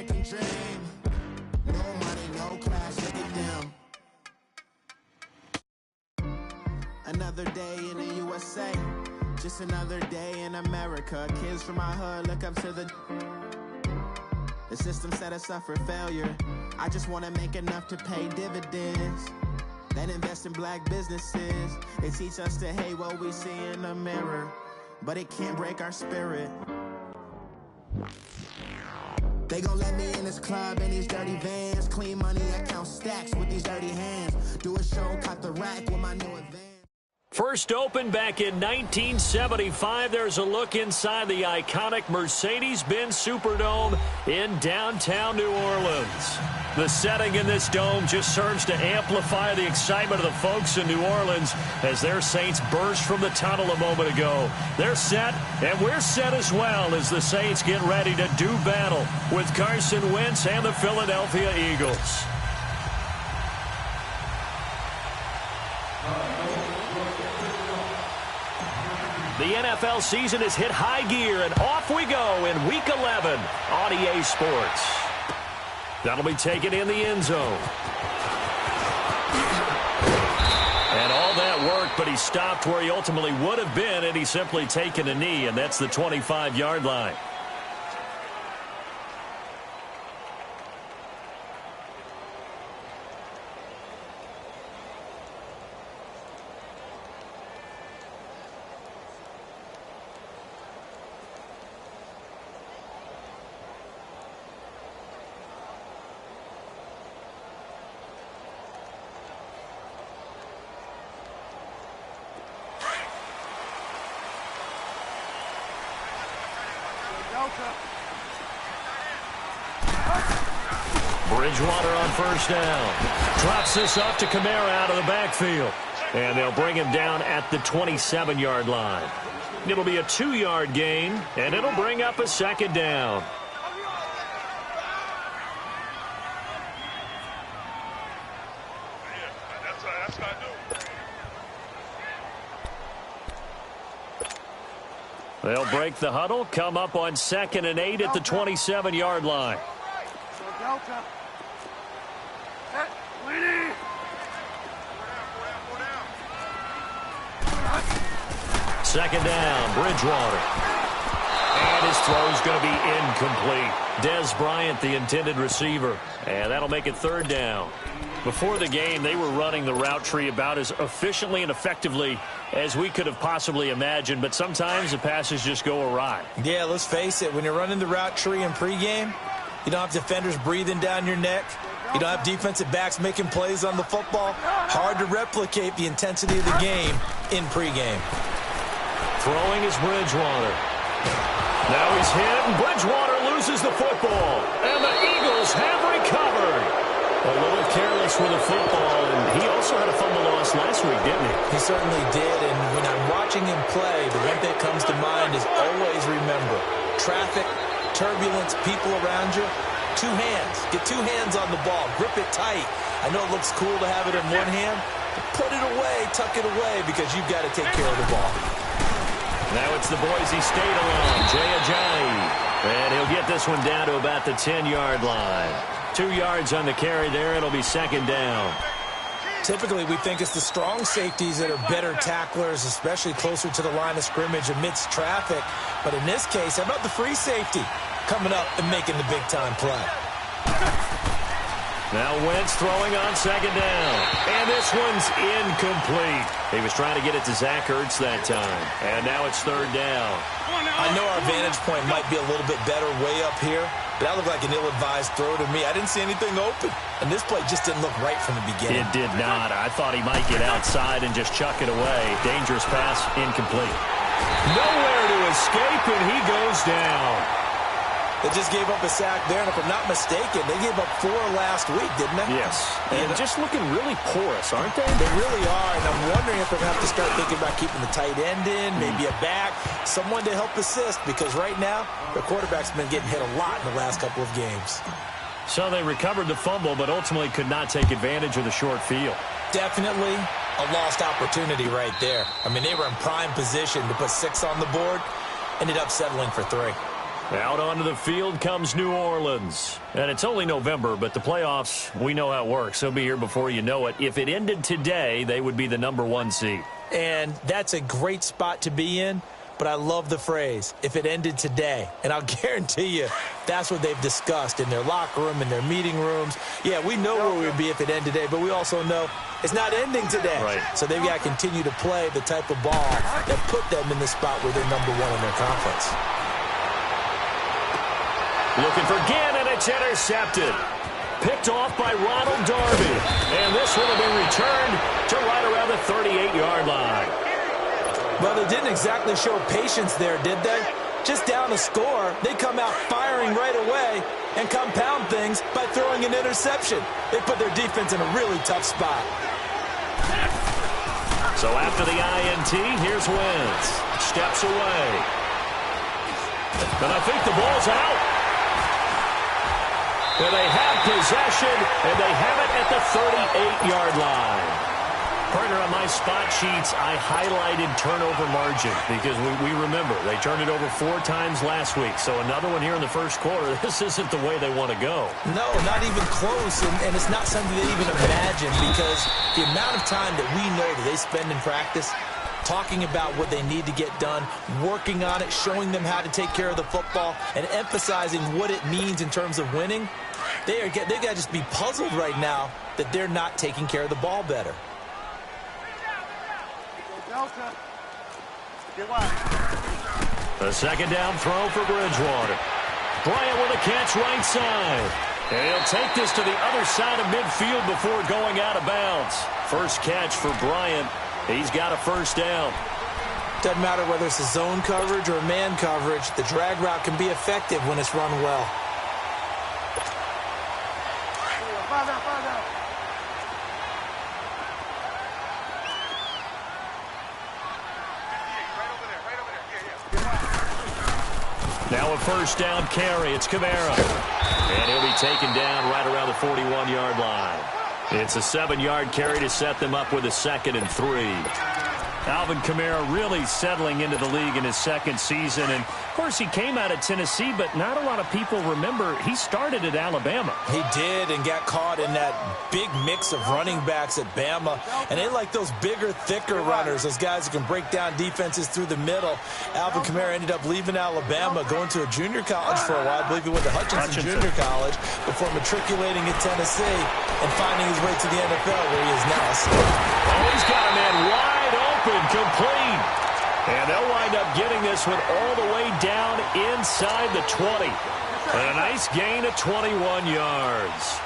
American dream. No money, no class, look at them. Another day in the USA, just another day in America. Kids from my hood look up to the system set us up for failure. I just want to make enough to pay dividends, then invest in black businesses. They teach us to hate what we see in the mirror, but it can't break our spirit. They gon' let me in this club in these dirty vans. Clean money, I count stacks with these dirty hands. Do a show, cut the rack with my new advance. First opened back in 1975, there's a look inside the iconic Mercedes-Benz Superdome in downtown New Orleans. The setting in this dome just serves to amplify the excitement of the folks in New Orleans as their Saints burst from the tunnel a moment ago. They're set, and we're set as well as the Saints get ready to do battle with Carson Wentz and the Philadelphia Eagles. The NFL season has hit high gear, and off we go in Week 11 on EA Sports. That'll be taken in the end zone. And all that work, but he stopped where he ultimately would have been, and he's simply taken a knee, and that's the 25-yard line. Bridgewater on first down. Drops this up to Kamara out of the backfield. And they'll bring him down at the 27-yard line. It'll be a 2-yard gain, and it'll bring up a second down. They'll break the huddle, come up on 2nd and 8 at the 27-yard line. Second down, Bridgewater. And his throw's going to be incomplete. Dez Bryant, the intended receiver. And that'll make it 3rd down. Before the game, they were running the route tree about as efficiently and effectively as we could have possibly imagined, but sometimes the passes just go awry. Yeah, let's face it, when you're running the route tree in pregame, you don't have defenders breathing down your neck. You don't have defensive backs making plays on the football. Hard to replicate the intensity of the game in pregame. Throwing is Bridgewater. Now he's hit, and Bridgewater loses the football. And the Eagles have recovered. A little careless with the football, and he also had a fumble loss last week, didn't he? He certainly did, and when I'm watching him play, the one thing that comes to mind is always remember, traffic, turbulence, people around you, 2 hands. Get 2 hands on the ball. Grip it tight. I know it looks cool to have it in one hand, but put it away, tuck it away, because you've got to take care of the ball. Now it's the Boise State alum, Jay Ajayi. And he'll get this one down to about the 10-yard line. 2 yards on the carry there. It'll be 2nd down. Typically, we think it's the strong safeties that are better tacklers, especially closer to the line of scrimmage amidst traffic. But in this case, how about the free safety coming up and making the big-time play? Now Wentz throwing on 2nd down. And this one's incomplete. He was trying to get it to Zach Ertz that time. And now it's 3rd down. I know our vantage point might be a little bit better way up here, but that looked like an ill-advised throw to me. I didn't see anything open. And this play just didn't look right from the beginning. It did not. I thought he might get outside and just chuck it away. Dangerous pass, incomplete. Nowhere to escape, and he goes down. They just gave up a sack there, and if I'm not mistaken, they gave up 4 last week, didn't they? Yes. And just looking really porous, aren't they? They really are, and I'm wondering if they're going to have to start thinking about keeping the tight end in, maybe a back, someone to help assist, because right now, their quarterback's been getting hit a lot in the last couple of games. So they recovered the fumble, but ultimately could not take advantage of the short field. Definitely a lost opportunity right there. I mean, they were in prime position to put 6 on the board, ended up settling for 3. Out onto the field comes New Orleans. And it's only November, but the playoffs, we know how it works. They'll be here before you know it. If it ended today, they would be the #1 seed. And that's a great spot to be in, but I love the phrase, if it ended today. And I'll guarantee you that's what they've discussed in their locker room, in their meeting rooms. Yeah, we know where we would be if it ended today, but we also know it's not ending today. Right. So they've got to continue to play the type of ball that put them in the spot where they're #1 in their conference. Looking for Gannon, it's intercepted. Picked off by Ronald Darby. And this one will be returned to right around the 38-yard line. Well, they didn't exactly show patience there, did they? Just down a score, they come out firing right away and compound things by throwing an interception. They put their defense in a really tough spot. So after the INT, here's Wentz. Steps away. And I think the ball's out. And they have possession, and they have it at the 38-yard line. Partner, on my spot sheets, I highlighted turnover margin because we remember they turned it over 4 times last week. So another one here in the first quarter. This isn't the way they want to go. No, not even close, and it's not something they even imagine because the amount of time that we know that they spend in practice talking about what they need to get done, working on it, showing them how to take care of the football, and emphasizing what it means in terms of winning, they got to just be puzzled right now that they're not taking care of the ball better. A second down throw for Bridgewater. Bryant with a catch right side. And he'll take this to the other side of midfield before going out of bounds. First catch for Bryant. He's got a first down. Doesn't matter whether it's a zone coverage or man coverage, the drag route can be effective when it's run well. Now a first down carry. It's Kamara. And he'll be taken down right around the 41-yard line. It's a 7-yard carry to set them up with a 2nd and 3. Alvin Kamara really settling into the league in his second season. And, of course, he came out of Tennessee, but not a lot of people remember he started at Alabama. He did and got caught in that big mix of running backs at Bama. And they like those bigger, thicker runners, those guys who can break down defenses through the middle. Alvin Kamara ended up leaving Alabama, going to a junior college for a while. I believe he went to Hutchinson Junior College before matriculating at Tennessee and finding his way to the NFL where he is now. Oh, he's got a man wide open, complete. And they'll wind up getting this one all the way down inside the 20. And a nice gain of 21 yards.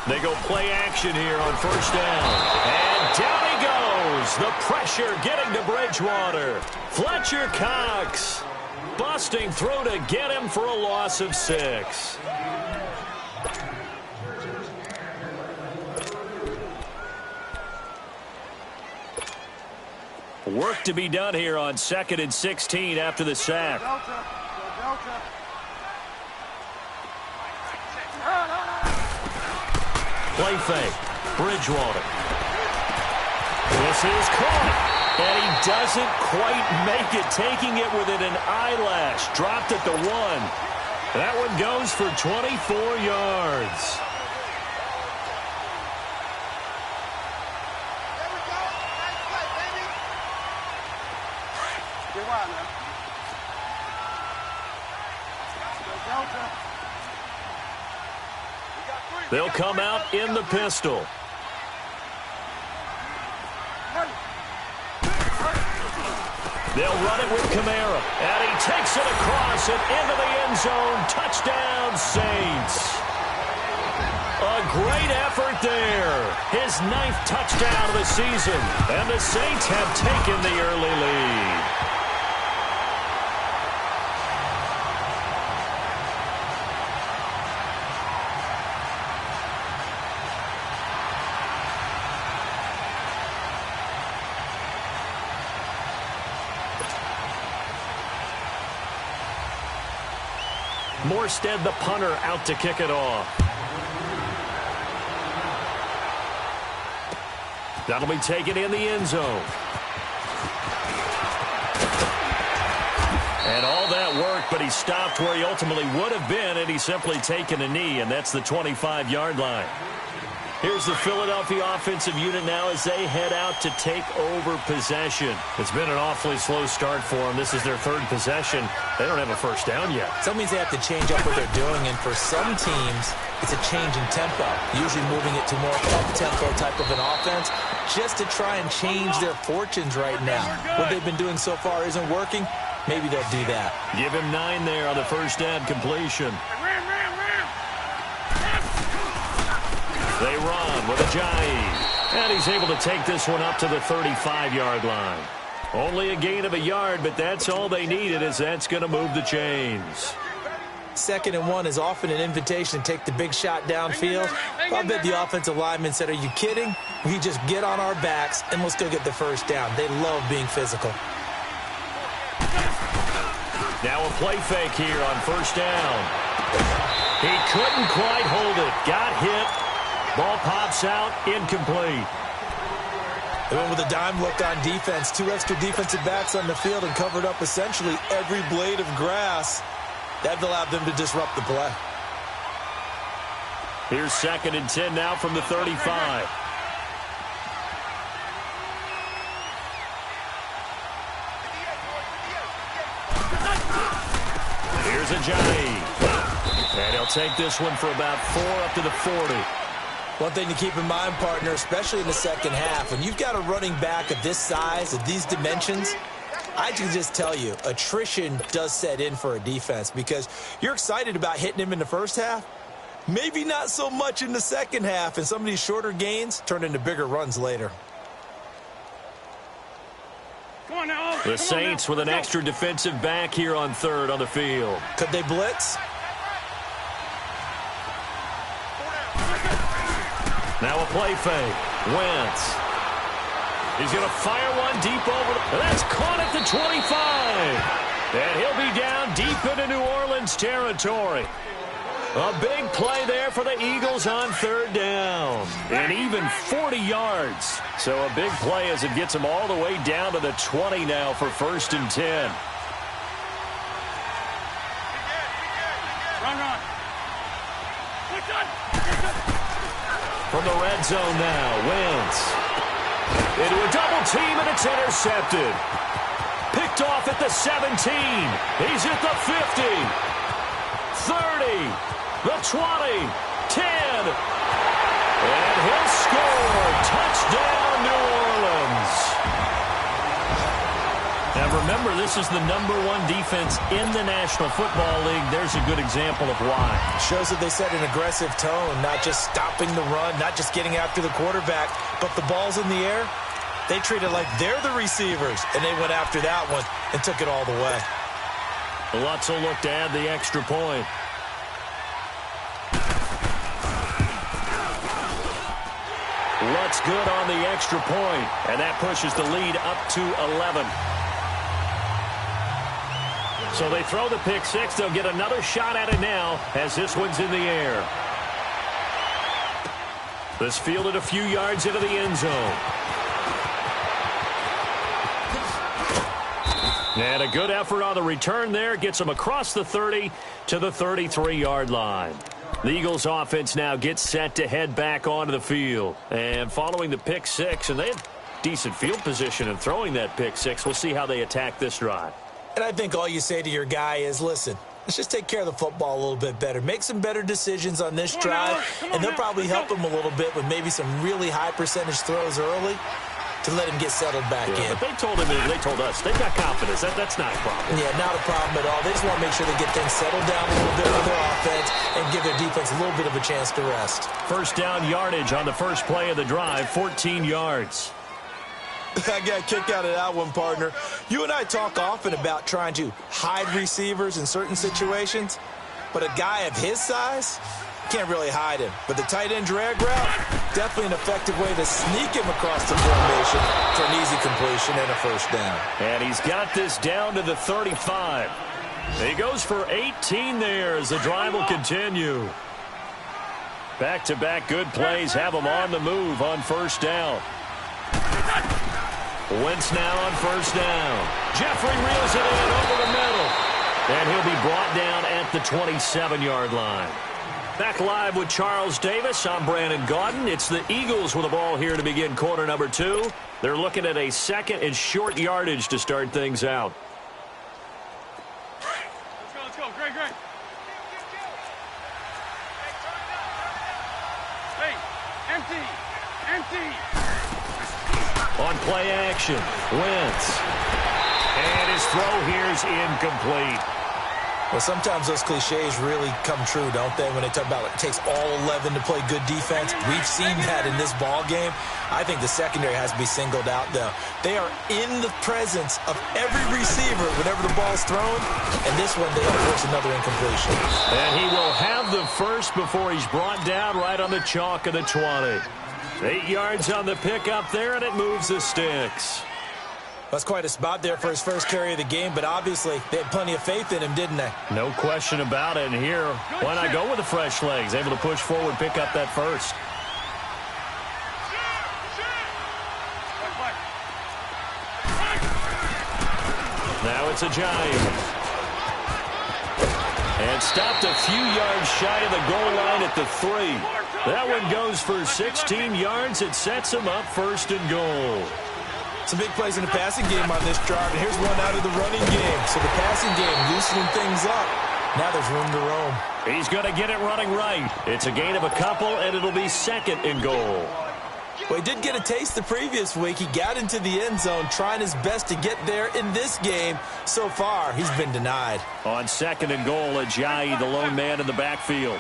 They go play action here on first down. And down he goes. The pressure getting to Bridgewater. Fletcher Cox busting through to get him for a loss of 6. Work to be done here on 2nd and 16 after the sack. Play fake. Bridgewater. This is caught. And he doesn't quite make it, taking it within an eyelash. Dropped at the 1. That one goes for 24 yards. They'll come out in the pistol. They'll run it with Kamara. And he takes it across and into the end zone. Touchdown, Saints. A great effort there. His 9th touchdown of the season. And the Saints have taken the early lead. Morstead, the punter, out to kick it off. That'll be taken in the end zone. And all that work, but he stopped where he ultimately would have been, and he's simply taken a knee, and that's the 25-yard line. Here's the Philadelphia offensive unit now as they head out to take over possession. It's been an awfully slow start for them. This is their third possession. They don't have a first down yet. So that means they have to change up what they're doing, and for some teams, it's a change in tempo, usually moving it to more up-tempo type of an offense just to try and change their fortunes right now. What they've been doing so far isn't working. Maybe they'll do that. Give him 9 there on the first down completion. They run with Ajayi. And he's able to take this one up to the 35-yard line. Only a gain of a yard, but that's all they needed, as that's going to move the chains. 2nd and 1 is often an invitation to take the big shot downfield. I bet the offensive lineman said, are you kidding? We just get on our backs and let's go get the first down. They love being physical. Now a play fake here on first down. He couldn't quite hold it. Got hit. Ball pops out. Incomplete. They went with a dime look on defense. 2 extra defensive backs on the field and covered up essentially every blade of grass. That allowed them to disrupt the play. Here's 2nd and 10 now from the 35. Here's Ajayi. And he'll take this one for about 4 up to the 40. One thing to keep in mind, partner, especially in the second half, when you've got a running back of this size, of these dimensions, I can just tell you, attrition does set in for a defense because you're excited about hitting him in the first half. Maybe not so much in the second half, and some of these shorter gains turn into bigger runs later. The Saints with an extra defensive back here on 3rd on the field. Could they blitz? Now a play fake. Wentz. He's going to fire one deep over. That's caught at the 25. And he'll be down deep into New Orleans territory. A big play there for the Eagles on 3rd down. And even 40 yards. So a big play as it gets them all the way down to the 20 now for 1st and 10. From the red zone now, Wentz. Into a double team, and it's intercepted. Picked off at the 17. He's at the 50. 30. The 20. 10. And he'll score. Touchdown, New Orleans. Now remember, this is the #1 defense in the National Football League. There's a good example of why. Shows that they set an aggressive tone, not just stopping the run, not just getting after the quarterback, but the ball's in the air. They treat it like they're the receivers, and they went after that one and took it all the way. Lutz will look to add the extra point. Lutz good on the extra point, and that pushes the lead up to 11. So they throw the pick six. They'll get another shot at it now as this one's in the air. This fielded a few yards into the end zone. And a good effort on the return there. Gets them across the 30 to the 33-yard line. The Eagles offense now gets set to head back onto the field. And following the pick six, and they had decent field position in throwing that pick six. We'll see how they attack this drive. And I think all you say to your guy is, listen, let's just take care of the football a little bit better. Make some better decisions on this drive, and they'll probably help him a little bit with maybe some really high percentage throws early to let him get settled back in. But they told us, they've got confidence. That's not a problem. Yeah, not a problem at all. They just want to make sure they get things settled down a little bit with their offense and give their defense a little bit of a chance to rest. First down yardage on the first play of the drive, 14 yards. I got a kick out of that one, partner. You and I talk often about trying to hide receivers in certain situations, but a guy of his size can't really hide him. But the tight end drag route, definitely an effective way to sneak him across the formation for an easy completion and a first down. And he's got this down to the 35. He goes for 18 there as the drive will continue. Back-to-back good plays have him on the move on first down. Wentz now on first down. Jeffrey reels it in over the middle. And he'll be brought down at the 27-yard line. Back live with Charles Davis. I'm Brandon Gaudin. It's the Eagles with the ball here to begin quarter number 2. They're looking at a second and short yardage to start things out. Let's go. Great. Hey, empty. On play action, Wentz. And his throw here is incomplete. Well, sometimes those cliches really come true, don't they, when they talk about it takes all 11 to play good defense. We've seen that in this ball game. I think the secondary has to be singled out, though. They are in the presence of every receiver whenever the ball's thrown, and this one they don't force another incompletion. And he will have the first before he's brought down right on the chalk of the 20. 8 yards on the pickup there, and it moves the sticks. That's quite a spot there for his first carry of the game, but obviously they had plenty of faith in him, didn't they? No question about it. And here, why not go with the fresh legs? Able to push forward, pick up that first. Now it's a Giant. And stopped a few yards shy of the goal line at the 3. That one goes for 16 yards. It sets him up first and goal. Some big plays in the passing game on this drive, and here's one out of the running game. So the passing game loosening things up. Now there's room to roam. He's going to get it running right. It's a gain of a couple, and it'll be second and goal. Well, he did get a taste the previous week. He got into the end zone, trying his best to get there in this game. So far, he's been denied. On second and goal, Ajayi, the lone man in the backfield.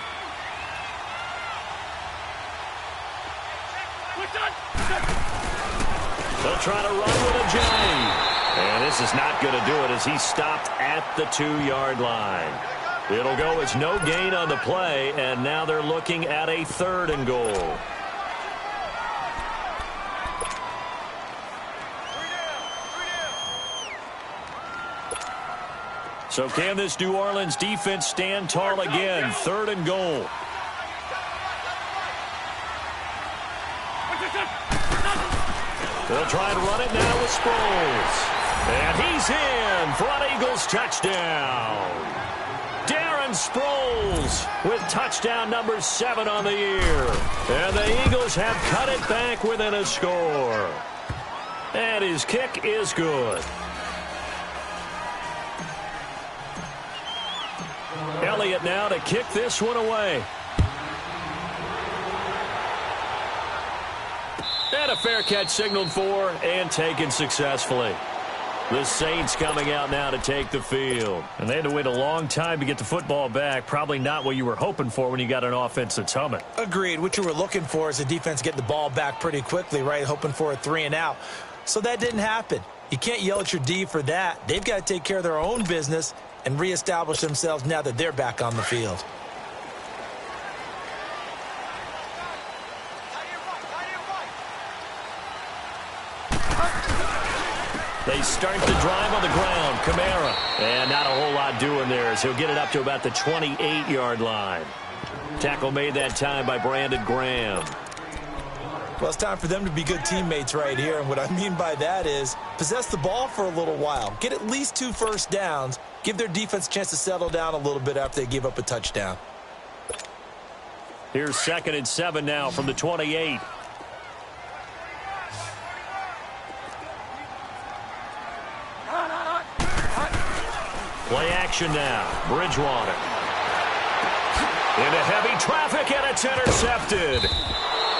They'll try to run with Ajayi. And this is not going to do it as he's stopped at the 2-yard line. It'll go as no gain on the play, and now they're looking at a third and goal. So can this New Orleans defense stand tall again? Third and goal. They'll try to run it now with Sproles. And he's in for an Eagles touchdown. Darren Sproles with touchdown number 7 on the year. And the Eagles have cut it back within a score. And his kick is good. Elliott now to kick this one away. And a fair catch signaled for and taken successfully. The Saints coming out now to take the field. And they had to wait a long time to get the football back. Probably not what you were hoping for when you got an offense that's humming. Agreed. What you were looking for is a defense getting the ball back pretty quickly, right? Hoping for a 3-and-out. So that didn't happen. You can't yell at your D for that. They've got to take care of their own business and reestablish themselves now that they're back on the field. They start the drive on the ground. Kamara. And not a whole lot doing there as he'll get it up to about the 28-yard line. Tackle made that time by Brandon Graham. Well, it's time for them to be good teammates right here. And what I mean by that is possess the ball for a little while. Get at least 2 first downs. Give their defense a chance to settle down a little bit after they give up a touchdown. Here's 2nd and 7 now from the 28. Play action now. Bridgewater. Into heavy traffic, and it's intercepted.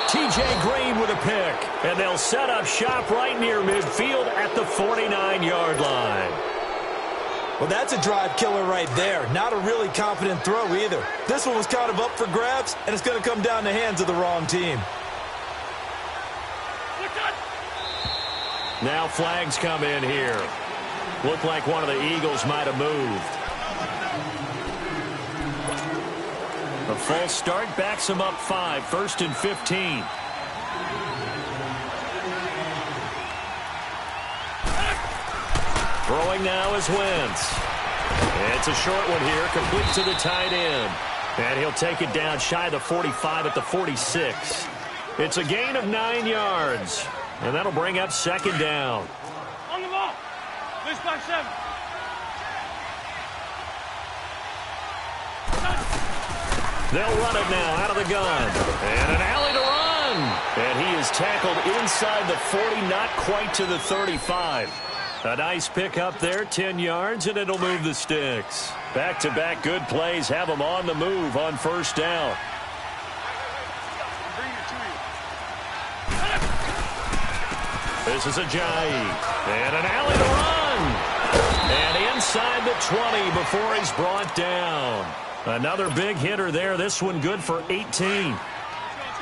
T.J. Green with a pick. And they'll set up shop right near midfield at the 49-yard line. Well, that's a drive killer right there. Not a really confident throw either. This one was kind of up for grabs, and it's going to come down the hands of the wrong team. Now flags come in here. Looked like one of the Eagles might have moved. A false start backs him up 5. 1st and 15. Throwing now is Wentz. It's a short one here, complete to the tight end. And he'll take it down shy of the 45 at the 46. It's a gain of 9 yards. And that'll bring up second down. On the ball. This back 7. They'll run it now out of the gun. And an alley to run. And he is tackled inside the 40, not quite to the 35. A nice pick up there, 10 yards, and it'll move the sticks. Back-to-back good plays have them on the move on first down. This is Ajayi. And an alley to run. And inside the 20 before he's brought down. Another big hitter there. This one good for 18.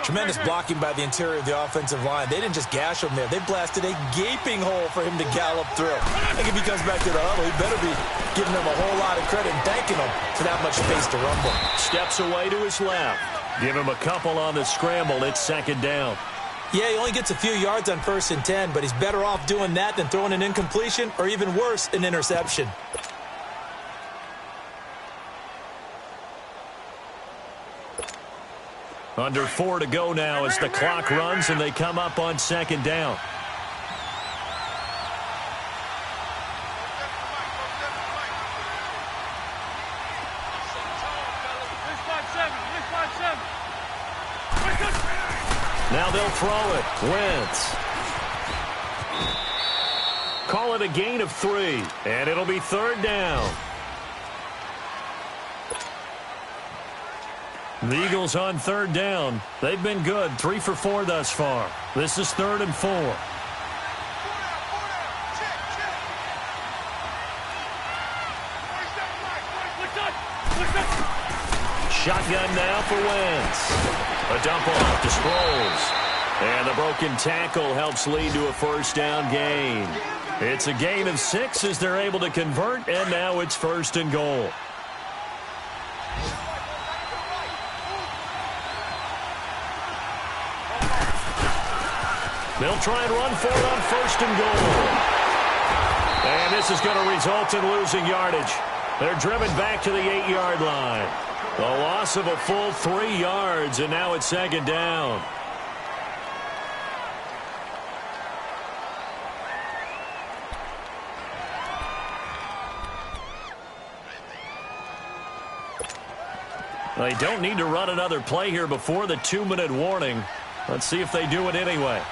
Tremendous blocking by the interior of the offensive line. They didn't just gash him there. They blasted a gaping hole for him to gallop through. I think if he comes back to the huddle, he better be giving them a whole lot of credit and thanking them for that much space to rumble. Steps away to his left. Give him a couple on the scramble. It's second down. Yeah, he only gets a few yards on 1st and 10, but he's better off doing that than throwing an incompletion or even worse, an interception. Under 4 to go now as the clock runs and they come up on second down. Now they'll throw it. Wentz. Call it a gain of 3, and it'll be third down. The Eagles on third down. They've been good, 3 for 4 thus far. This is 3rd and 4. Shotgun now for Wentz. A dump off to Sproles. And the broken tackle helps lead to a first down gain. It's a gain of 6 as they're able to convert, and now it's 1st and goal. They'll try and run for it on 1st and goal. And this is going to result in losing yardage. They're driven back to the 8-yard line. The loss of a full 3 yards, and now it's second down. They don't need to run another play here before the 2-minute warning. Let's see if they do it anyway.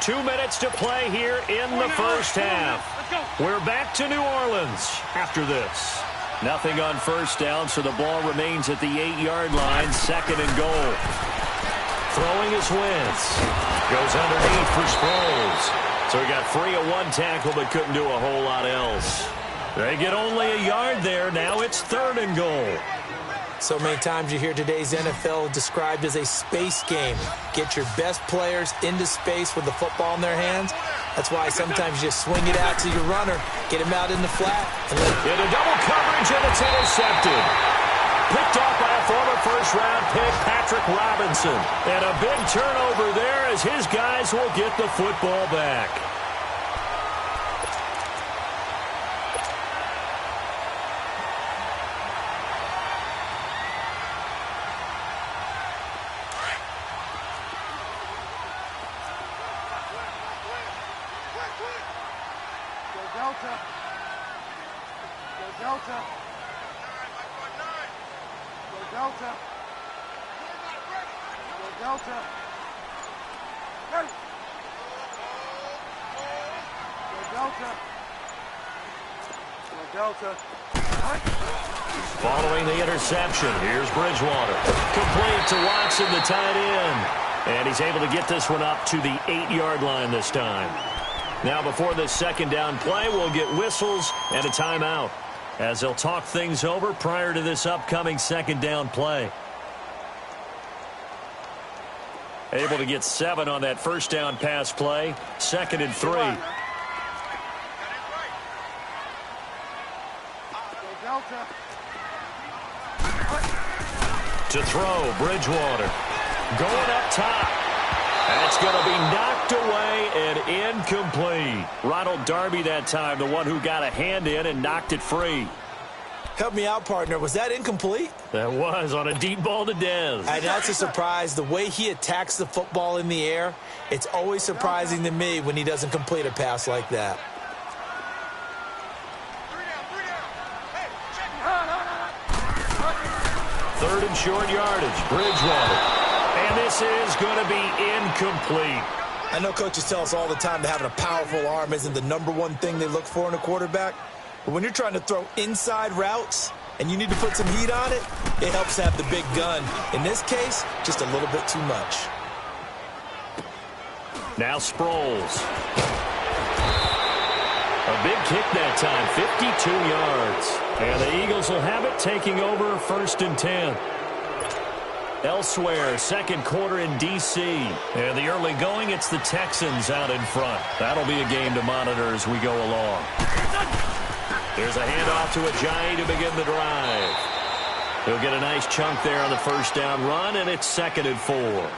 Two minutes to play here in the first half. We're back to New Orleans after this. Nothing on first down, so the ball remains at the 8-yard line, 2nd and goal. Throwing is Wentz. Goes underneath for Sproles. So he got free of 1 tackle but couldn't do a whole lot else. They get only a yard there. Now it's 3rd and goal. So many times you hear today's NFL described as a space game. Get your best players into space with the football in their hands. That's why sometimes you just swing it out to your runner, get him out in the flat. And into double coverage, and it's intercepted. Picked off by a former first-round pick, Patrick Robinson. And a big turnover there as his guys will get the football back. Following the interception, here's Bridgewater. Complete to Watson, the tight end. And he's able to get this one up to the 8-yard line this time. Now before this second down play, we'll get whistles and a timeout as they'll talk things over prior to this upcoming second down play. Able to get 7 on that first down pass play. 2nd and 3. To throw, Bridgewater. Going up top. That's going to be knocked away and incomplete. Ronald Darby that time, the one who got a hand in and knocked it free. Help me out, partner. Was that incomplete? That was on a deep ball to Dez. And that's a surprise. The way he attacks the football in the air, it's always surprising to me when he doesn't complete a pass like that. Third and short yardage, Bridgewater. And this is going to be incomplete. I know coaches tell us all the time that having a powerful arm isn't the #1 thing they look for in a quarterback. But when you're trying to throw inside routes and you need to put some heat on it, it helps to have the big gun. In this case, just a little bit too much. Now Sproles. A big kick that time, 52 yards. And the Eagles will have it, taking over 1st and 10. Elsewhere, second quarter in D.C. And the early going, it's the Texans out in front. That'll be a game to monitor as we go along. There's a handoff to Ajayi to begin the drive. He'll get a nice chunk there on the first down run, and it's 2nd and 4.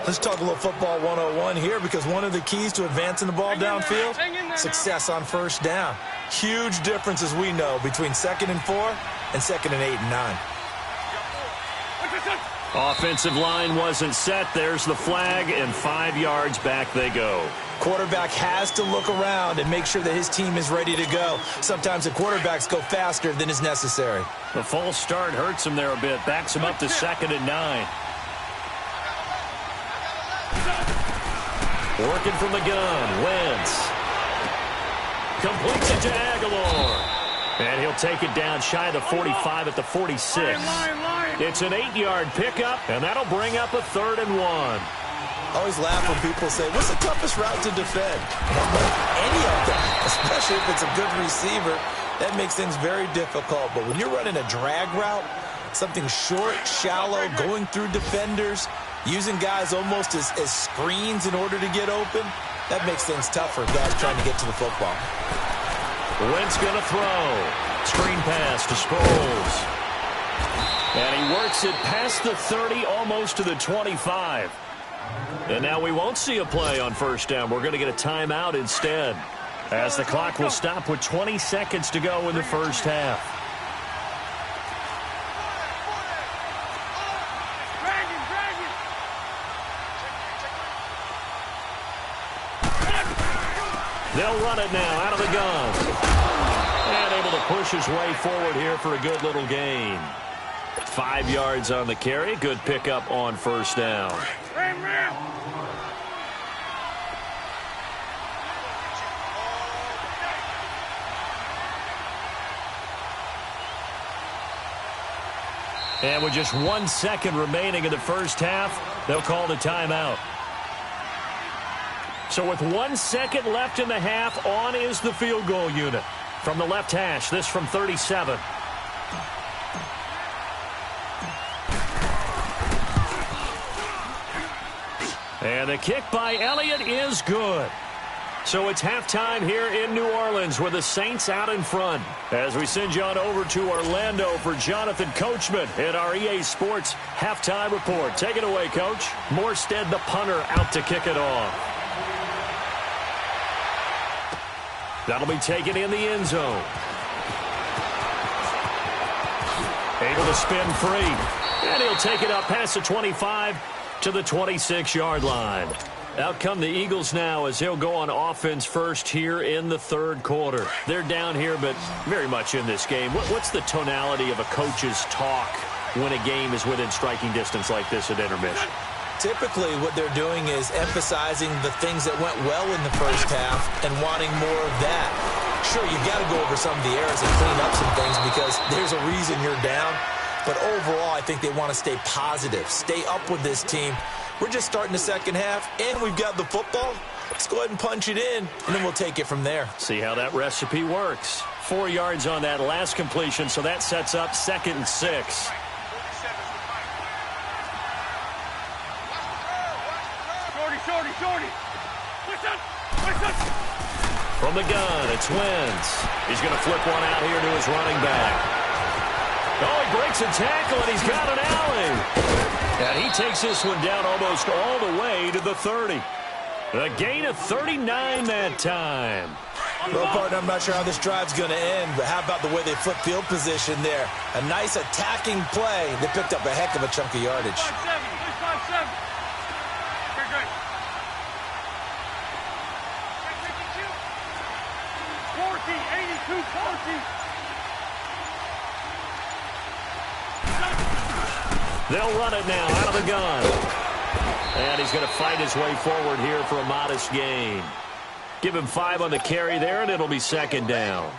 Let's talk a little football 101 here, because one of the keys to advancing the ball downfield, success on first down. Huge difference, as we know, between 2nd and 4 and 2nd and 8 and 9. Offensive line wasn't set. There's the flag, and 5 yards back they go. Quarterback has to look around and make sure that his team is ready to go. Sometimes the quarterbacks go faster than is necessary. The false start hurts him there a bit. Backs him up to 2nd and 9. Working from the gun, Wentz. Completes it to Aguilar. And he'll take it down shy of the 45 at the 46. It's an 8-yard pickup, and that'll bring up a 3rd and 1. I always laugh when people say, what's the toughest route to defend? Any of them, especially if it's a good receiver. That makes things very difficult. But when you're running a drag route, something short, shallow, going through defenders, using guys almost as screens in order to get open, that makes things tougher, guys trying to get to the football. Wentz going to throw. Screen pass to Sproles. And he works it past the 30, almost to the 25. And now we won't see a play on first down. We're going to get a timeout instead, as the clock will stop with 20 seconds to go in the first half. They'll run it now out of the gun. And able to push his way forward here for a good little gain. 5 yards on the carry. Good pickup on first down. And with just 1 second remaining in the first half, they'll call the timeout. So with 1 second left in the half, on is the field goal unit. From the left hash, this from 37. And the kick by Elliott is good. So it's halftime here in New Orleans with the Saints out in front. As we send you on over to Orlando for Jonathan Coachman in our EA Sports halftime report. Take it away, Coach. Morstead, the punter, out to kick it off. That'll be taken in the end zone. Able to spin free. And he'll take it up past the 25 to the 26-yard line. Out come the Eagles now as he'll go on offense first here in the third quarter. They're down here, but very much in this game. What's the tonality of a coach's talk when a game is within striking distance like this at intermission? Typically, what they're doing is emphasizing the things that went well in the first half and wanting more of that. Sure, you've got to go over some of the errors and clean up some things because there's a reason you're down. But overall, I think they want to stay positive, stay up with this team. We're just starting the second half, and we've got the football. Let's go ahead and punch it in, and then we'll take it from there. See how that recipe works. 4 yards on that last completion, so that sets up 2nd and 6. Shorty. Listen. From the gun, it's Wentz. He's going to flip one out here to his running back. Oh, he breaks a tackle, and he's got an alley. And he takes this one down almost all the way to the 30. A gain of 39 that time. Well, partner, I'm not sure how this drive's going to end, but how about the way they flip field position there? A nice attacking play. They picked up a heck of a chunk of yardage. 5-7. Great. 40, 82, 40. They'll run it now out of the gun. And he's going to fight his way forward here for a modest gain. Give him 5 on the carry there, and it'll be second down.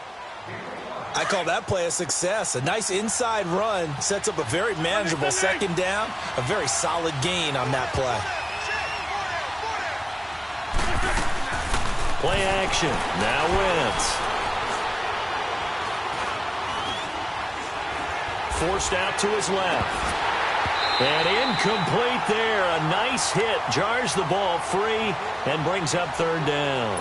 I call that play a success. A nice inside run sets up a very manageable second down. A very solid gain on that play. Play action. Now Wentz. Forced out to his left. And incomplete there. A nice hit. Jars the ball free and brings up third down.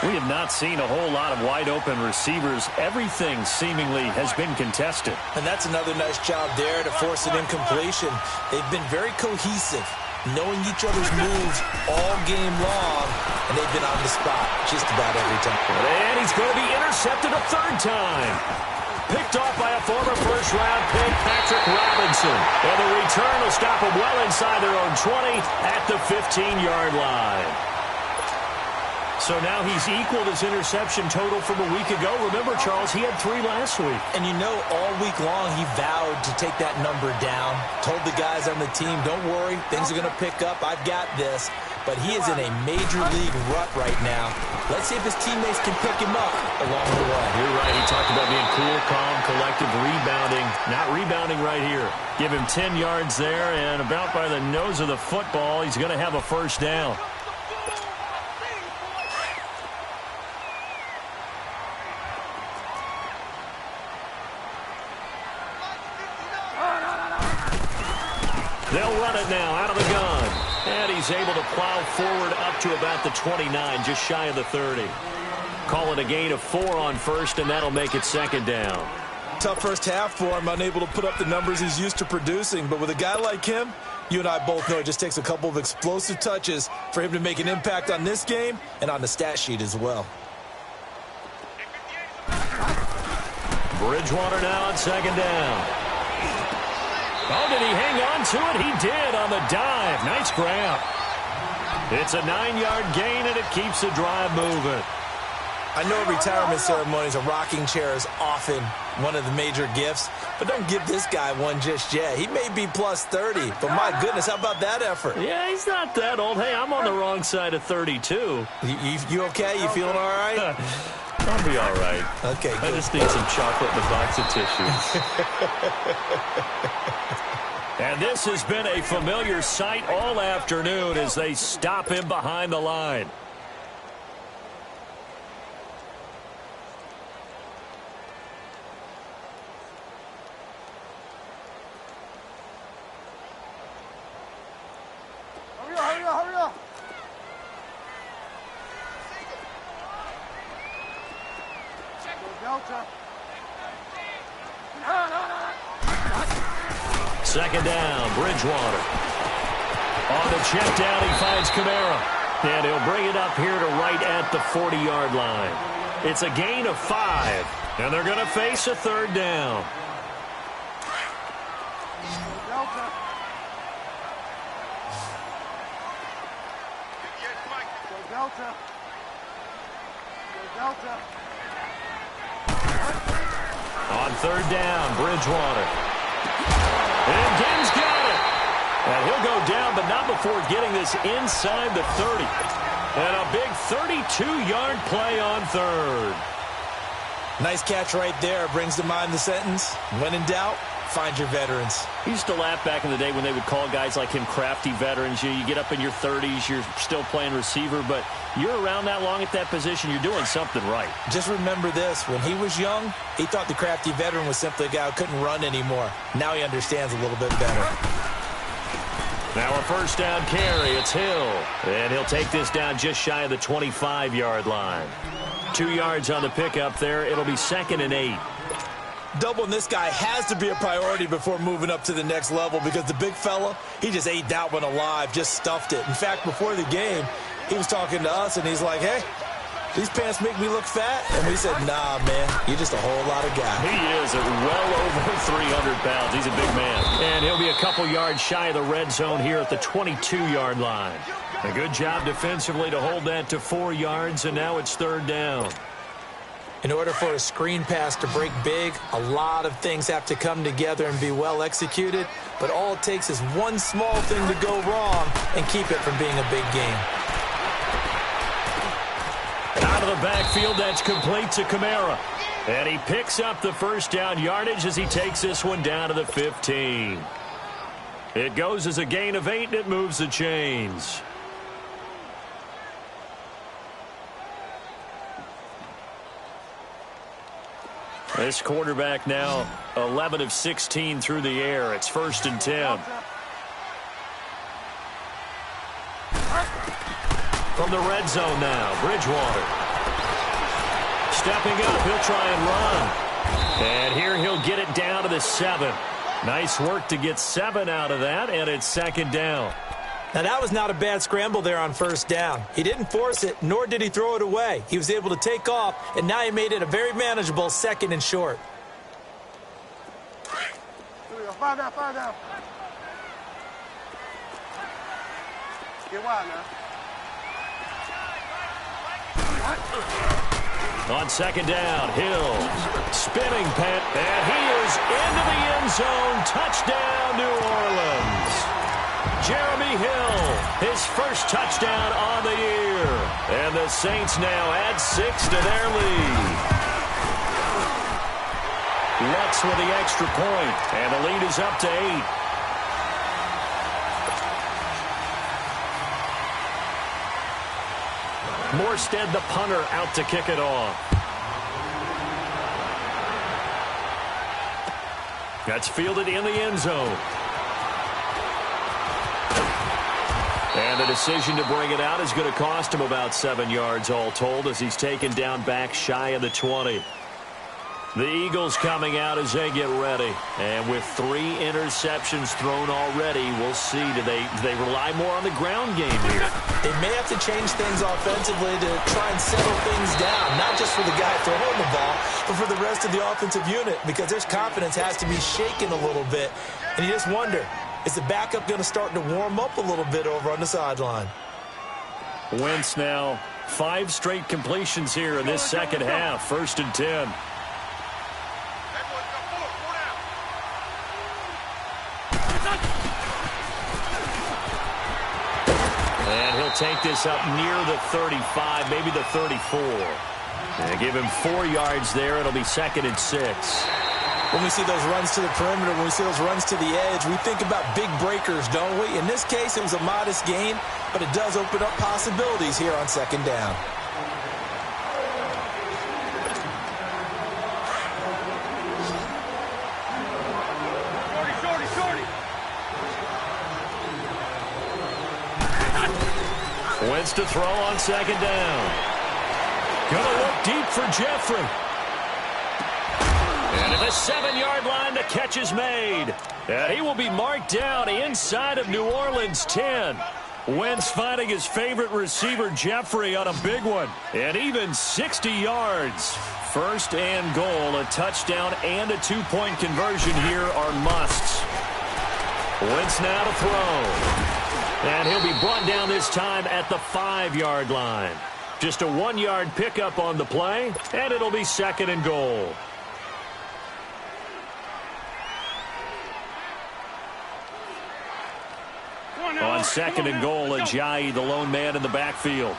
We have not seen a whole lot of wide-open receivers. Everything seemingly has been contested. And that's another nice job there to force an incompletion. They've been very cohesive, knowing each other's moves all game long, and they've been on the spot just about every time. And he's going to be intercepted a third time. Picked off by a former first-round pick, Patrick Robinson. And the return will stop him well inside their own 20 at the 15-yard line. So now he's equaled his interception total from a week ago. Remember, Charles, he had 3 last week. And you know, all week long he vowed to take that number down. Told the guys on the team, don't worry, things are going to pick up. I've got this. But he is in a major league rut right now. Let's see if his teammates can pick him up along the way. You're right. He talked about being cool, calm, collective, rebounding. Not rebounding right here. Give him 10 yards there, and about by the nose of the football, he's going to have a first down. They'll run it now out of the gun. And he's able to plow forward up to about the 29, just shy of the 30. Call it a gain of 4 on first, and that'll make it second down. Tough first half for him, unable to put up the numbers he's used to producing. But with a guy like him, you and I both know it just takes a couple of explosive touches for him to make an impact on this game and on the stat sheet as well. Bridgewater now on second down. Oh, did he hang on to it? He did on the dive. Nice grab. It's a 9-yard gain, and it keeps the drive moving. I know retirement ceremonies, a rocking chair is often one of the major gifts, but don't give this guy one just yet. He may be plus 30, but my goodness, how about that effort? Yeah, he's not that old. Hey, I'm on the wrong side of 32. You okay? You feeling all right? I'll be all right. Okay, good. I just need some chocolate and a box of tissues. And this has been a familiar sight all afternoon as they stop him behind the line. Hurry up. Delta. Second down, Bridgewater. On the check down, he finds Kamara. And he'll bring it up here to right at the 40-yard line. It's a gain of 5. And they're going to face a third down. Delta. Delta. Delta. On third down, Bridgewater. And Gibbs got it. And he'll go down, but not before getting this inside the 30. And a big 32-yard play on third. Nice catch right there. Brings to mind the sentence, when in doubt, find your veterans. He used to laugh back in the day when they would call guys like him crafty veterans. You get up in your 30s, you're still playing receiver, but you're around that long at that position, you're doing something right. Just remember this. When he was young, he thought the crafty veteran was simply a guy who couldn't run anymore. Now he understands a little bit better. Now a first down carry. It's Hill. And he'll take this down just shy of the 25-yard line. 2 yards on the pickup there. It'll be 2nd and 8. Doubling this guy has to be a priority before moving up to the next level because the big fella, he just ate that one alive, just stuffed it. In fact, before the game, he was talking to us, and he's like, hey, these pants make me look fat? And we said, nah, man, you're just a whole lot of guy. He is at well over 300 pounds. He's a big man. And he'll be a couple yards shy of the red zone here at the 22-yard line. A good job defensively to hold that to 4 yards, and now it's 3rd down. In order for a screen pass to break big, a lot of things have to come together and be well executed, but all it takes is one small thing to go wrong and keep it from being a big game. Out of the backfield, that's complete to Kamara. And he picks up the first down yardage as he takes this one down to the 15. It goes as a gain of 8, and it moves the chains. This quarterback now 11 of 16 through the air. It's 1st and 10. From the red zone now, Bridgewater. Stepping up, he'll try and run. And here he'll get it down to the 7. Nice work to get 7 out of that, and it's 2nd down. Now, that was not a bad scramble there on 1st down. He didn't force it, nor did he throw it away. He was able to take off, and now he made it a very manageable 2nd and short. Here we go. 5 down, 5 down. Get wide now. On 2nd down, Hill. Spinning pat, and he is into the end zone. Touchdown, New Orleans. Jeremy Hill, his first touchdown on the year. And the Saints now add 6 to their lead. Lutz with the extra point, and the lead is up to 8. Morstead, the punter, out to kick it off. That's fielded in the end zone. And the decision to bring it out is going to cost him about 7 yards all told as he's taken down back shy of the 20. The Eagles coming out as they get ready. And with 3 interceptions thrown already, we'll see. Do they rely more on the ground game here? They may have to change things offensively to try and settle things down, not just for the guy throwing the ball, but for the rest of the offensive unit, because their confidence has to be shaken a little bit. And you just wonder, is the backup going to start to warm up a little bit over on the sideline? Wentz now 5 straight completions here in this second half. 1st and 10. And he'll take this up near the 35, maybe the 34. And give him 4 yards there. It'll be 2nd and 6. When we see those runs to the perimeter, when we see those runs to the edge, we think about big breakers, don't we? In this case, it was a modest gain, but it does open up possibilities here on 2nd down. Wentz to throw on 2nd down. Gonna look deep for Jeffrey. And at the 7-yard line, the catch is made. And he will be marked down inside of New Orleans 10. Wentz finding his favorite receiver, Jeffrey, on a big one. And even 60 yards. 1st and goal, a touchdown and a 2-point conversion here are musts. Wentz now to throw. And he'll be brought down this time at the 5-yard line. Just a 1-yard pickup on the play, and it'll be 2nd and goal. On 2nd and goal, Ajayi, the lone man in the backfield.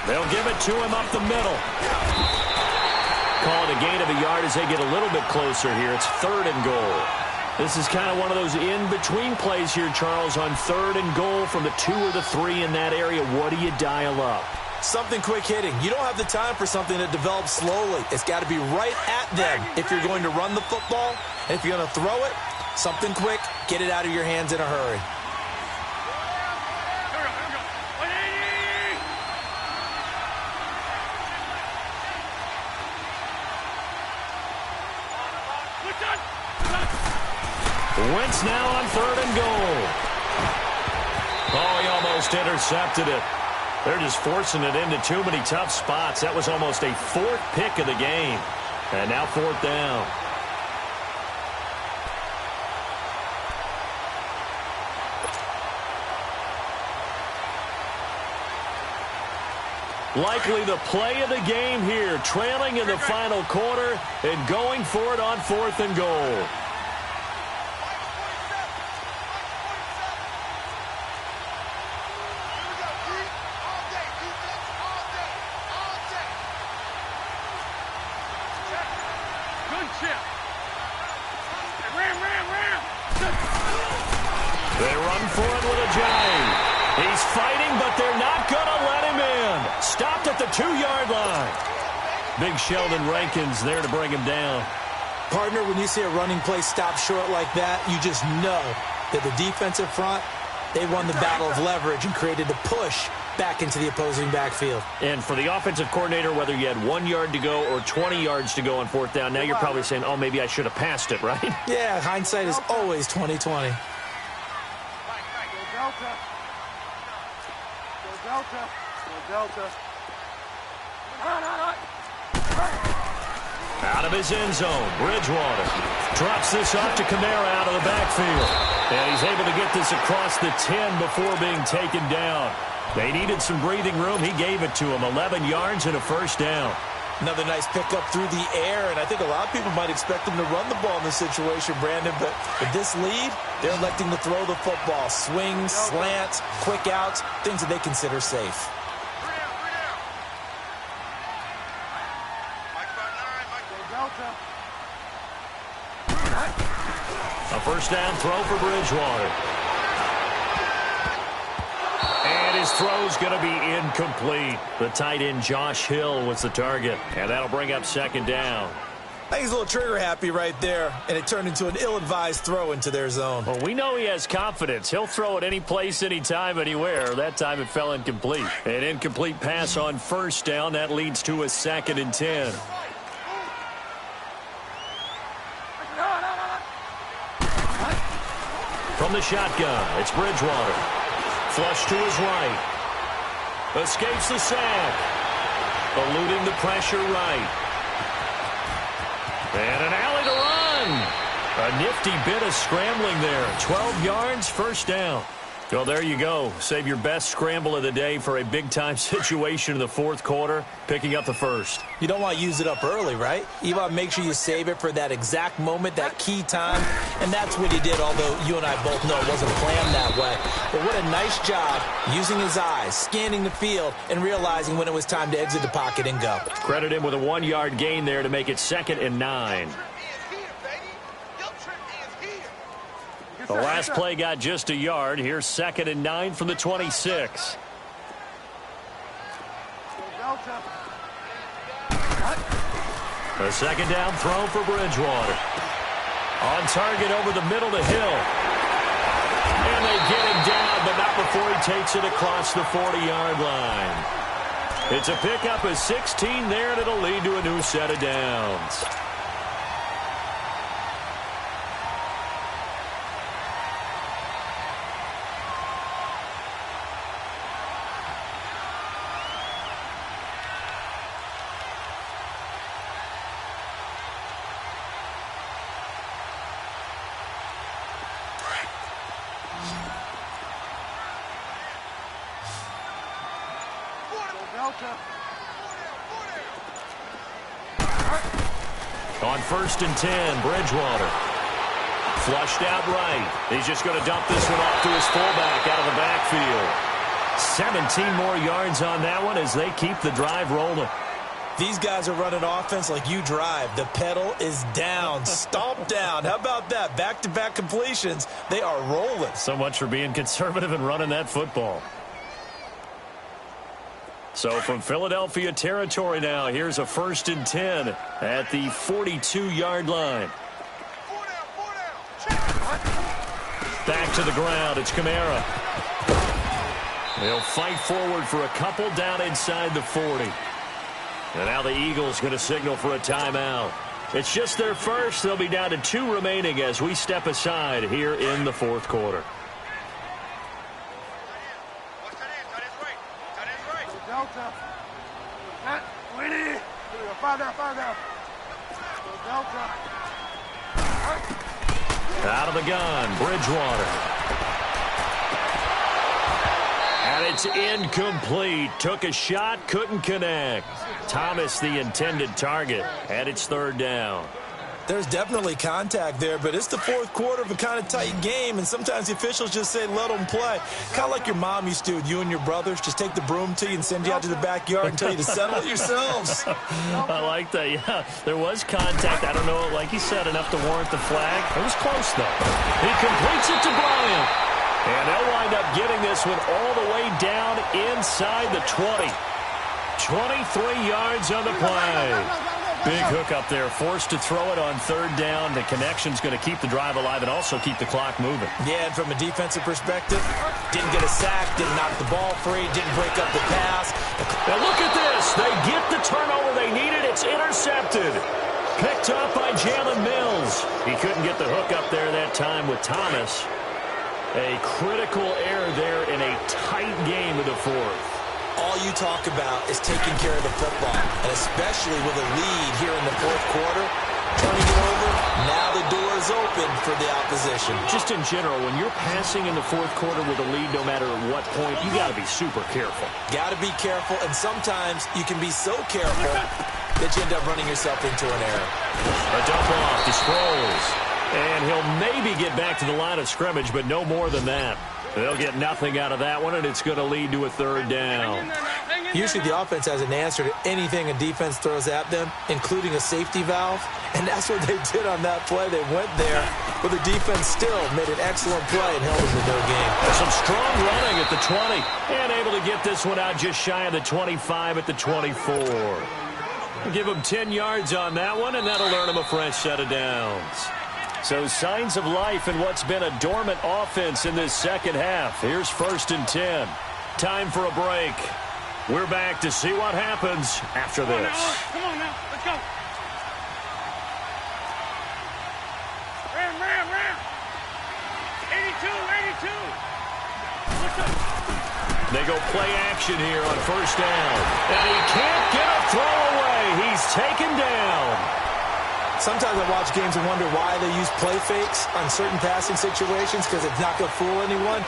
They'll give it to him up the middle. Call it a gain of a yard as they get a little bit closer here. It's 3rd and goal. This is kind of one of those in-between plays here, Charles, on 3rd and goal from the 2 or the 3 in that area. What do you dial up? Something quick hitting. You don't have the time for something that develops slowly. It's got to be right at them if you're going to run the football. And if you're going to throw it, something quick, get it out of your hands in a hurry. Wentz now on 3rd and goal. Oh, he almost intercepted it. They're just forcing it into too many tough spots. That was almost a 4th pick of the game. And now 4th down. Likely the play of the game here, trailing in the final quarter and going for it on 4th and goal. They run for it with a giant. He's fighting, but they're not going to let him in. Stopped at the 2-yard line. Big Sheldon Rankins there to bring him down. Partner, when you see a running play stop short like that, you just know that the defensive front, they won the battle of leverage and created the push back into the opposing backfield. And for the offensive coordinator, whether you had 1 yard to go or 20 yards to go on 4th down, now you're probably saying, oh, maybe I should have passed it, right? Yeah, hindsight is always 20/20. Delta. Go Delta. Go Delta. Out of his end zone, Bridgewater drops this off to Kamara out of the backfield. And he's able to get this across the 10 before being taken down. They needed some breathing room. He gave it to him. 11 yards and a 1st down. Another nice pickup through the air, and I think a lot of people might expect him to run the ball in this situation, Brandon, but with this lead, they're electing to throw the football. Swings, slants, quick outs, things that they consider safe. A 1st down throw for Bridgewater. And his throw's going to be incomplete. The tight end Josh Hill was the target. And that'll bring up 2nd down. I think he's a little trigger happy right there, and it turned into an ill-advised throw into their zone. Well, we know he has confidence. He'll throw it any place, anytime, anywhere. That time it fell incomplete. An incomplete pass on 1st down. That leads to a 2nd and 10. From the shotgun, it's Bridgewater. Flush to his right. Escapes the sack. Eluding the pressure right. And an alley to run. A nifty bit of scrambling there. 12 yards, 1st down. Well, there you go. Save your best scramble of the day for a big-time situation in the 4th quarter, picking up the 1st. You don't want to use it up early, right? You want to make sure you save it for that exact moment, that key time, and that's what he did, although you and I both know it wasn't planned that way. But what a nice job using his eyes, scanning the field, and realizing when it was time to exit the pocket and go. Credit him with a 1-yard gain there to make it 2nd and 9. The last play got just a yard. Here's 2nd and 9 from the 26. A 2nd down throw for Bridgewater. On target over the middle to Hill. And they get him down, but not before he takes it across the 40-yard line. It's a pickup of 16 there, and it'll lead to a new set of downs. On 1st and 10, Bridgewater. Flushed out right. He's just going to dump this one off to his fullback out of the backfield. 17 more yards on that one as they keep the drive rolling. These guys are running offense like you drive. The pedal is down, stomp down. How about that? Back-to-back completions. They are rolling. So much for being conservative and running that football. So from Philadelphia territory now, here's a 1st and 10 at the 42-yard line. Back to the ground. It's Kamara. They'll fight forward for a couple down inside the 40. And now the Eagles going to signal for a timeout. It's just their first. They'll be down to 2 remaining as we step aside here in the 4th quarter. Delta. Winnie. Five down. Delta. Out of the gun, Bridgewater. And it's incomplete. Took a shot, couldn't connect. Thomas, the intended target, and it's 3rd down. There's definitely contact there, but it's the 4th quarter of a kind of tight game, and sometimes the officials just say, let them play. Kind of like your mom used to, you and your brothers, just take the broom to you and send you out to the backyard and tell you to settle it yourselves. I like that, yeah. There was contact. I don't know, like you said, enough to warrant the flag. It was close, though. He completes it to Bryant. And they'll wind up getting this one all the way down inside the 20. 23 yards on the play. Big hook up there, forced to throw it on 3rd down. The connection's going to keep the drive alive and also keep the clock moving. Yeah, and from a defensive perspective, didn't get a sack, didn't knock the ball free, didn't break up the pass. Now look at this. They get the turnover they needed. It's intercepted. Picked up by Jalen Mills. He couldn't get the hook up there that time with Thomas. A critical error there in a tight game of the 4th. All you talk about is taking care of the football, and especially with a lead here in the 4th quarter, turning it over, now the door is open for the opposition. Just in general, when you're passing in the 4th quarter with a lead, no matter at what point, you got to be super careful. Got to be careful, and sometimes you can be so careful that you end up running yourself into an error. A dump off to Sproles, and he'll maybe get back to the line of scrimmage, but no more than that. They'll get nothing out of that one, and it's going to lead to a 3rd down. Usually the offense has an answer to anything a defense throws at them, including a safety valve, and that's what they did on that play. They went there, but the defense still made an excellent play and held them to no game. Some strong running at the 20, and able to get this one out just shy of the 25 at the 24. Give them 10 yards on that one, and that'll earn them a fresh set of downs. So signs of life in what's been a dormant offense in this 2nd half. Here's 1st and 10. Time for a break. We're back to see what happens after this. Come on now. Let's go. Ram. 82. They go play action here on 1st down. And he can't get a throw away. He's taken down. Sometimes I watch games and wonder why they use play fakes on certain passing situations because it's not going to fool anyone.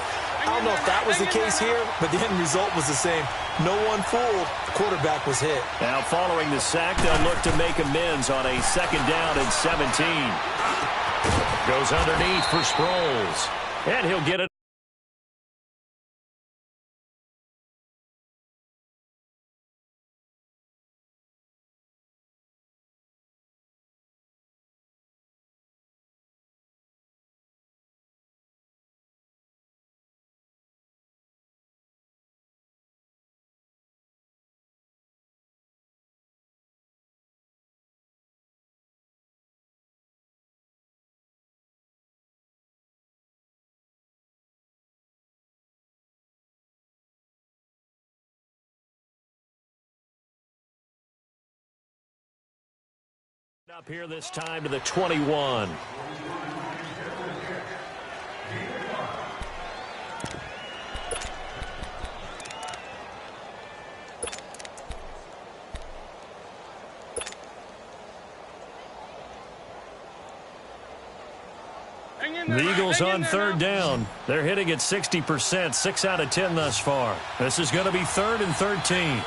I don't know if that was the case here, but the end result was the same. No one fooled. The quarterback was hit. Now, following the sack, they'll look to make amends on a 2nd down and 17. Goes underneath for Sproles. And he'll get it. Up here this time to the 21. The Eagles on 3rd down. They're hitting at 60%, 6 out of 10 thus far. This is going to be 3rd and 13.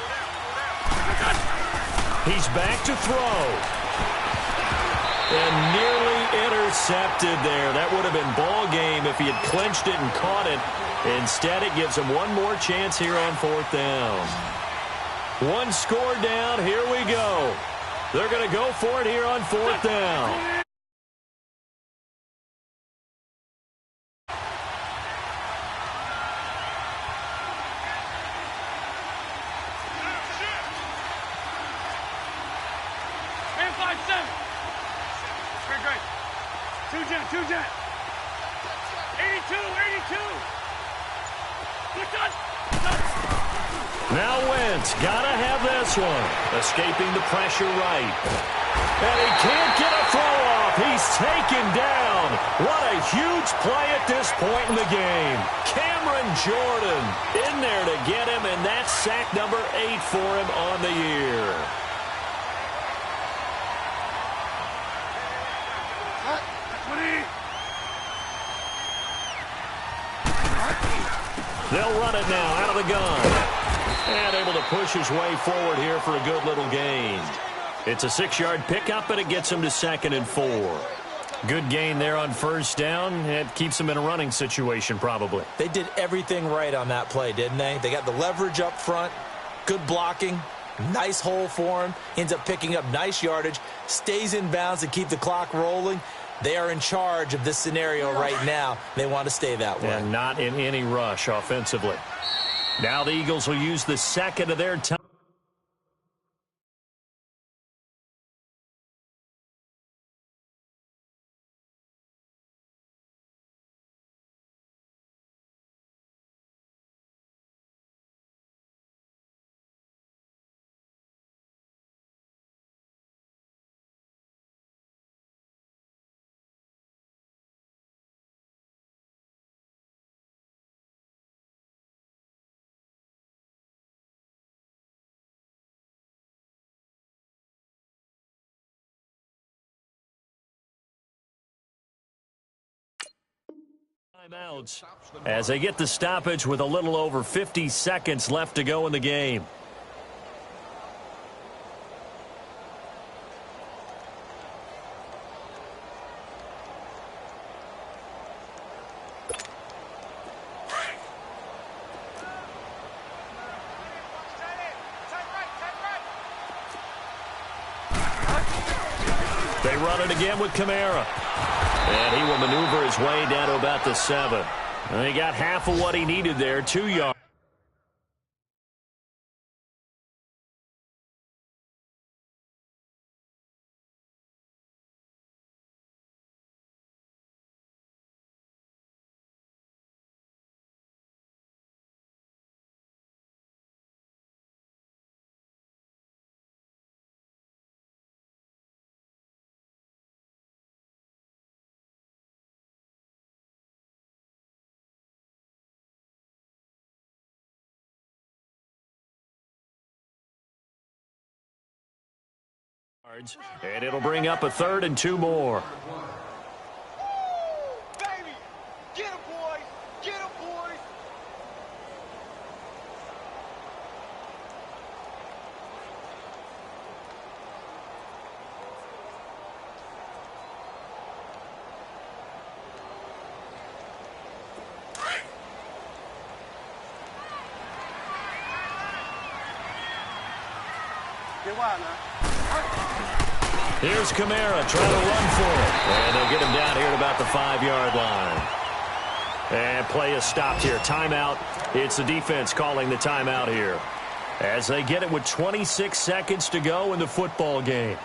He's back to throw. And nearly intercepted there. That would have been ball game if he had clinched it and caught it. Instead, it gives him one more chance here on 4th down. One score down. Here we go. They're going to go for it here on 4th down. 5-7. Great. Two jet. 82. Now Wentz, gotta have this one. Escaping the pressure right. And he can't get a throw off. He's taken down. What a huge play at this point in the game. Cameron Jordan in there to get him, and that's sack number 8 for him on the year. They'll run it now out of the gun. And able to push his way forward here for a good little gain. It's a 6-yard pickup, and it gets him to 2nd and 4. Good gain there on first down. It keeps him in a running situation probably. They did everything right on that play, didn't they? They got the leverage up front, good blocking, nice hole for him, ends up picking up nice yardage, stays in bounds to keep the clock rolling. They are in charge of this scenario right now. They want to stay that way. And not in any rush offensively. Now the Eagles will use the second of their time. Timeouts as they get the stoppage with a little over 50 seconds left to go in the game. They run it again with Kamara. And he will maneuver his way down to about the 7. And he got half of what he needed there, 2 yards. And it'll bring up a 3rd and 2 more. Baby! Get him, boys! Get him, boys! Get wild now. Here's Kamara trying to run for it. And they'll get him down here at about the 5-yard line. And play is stopped here. Timeout. It's the defense calling the timeout here as they get it with 26 seconds to go in the football game.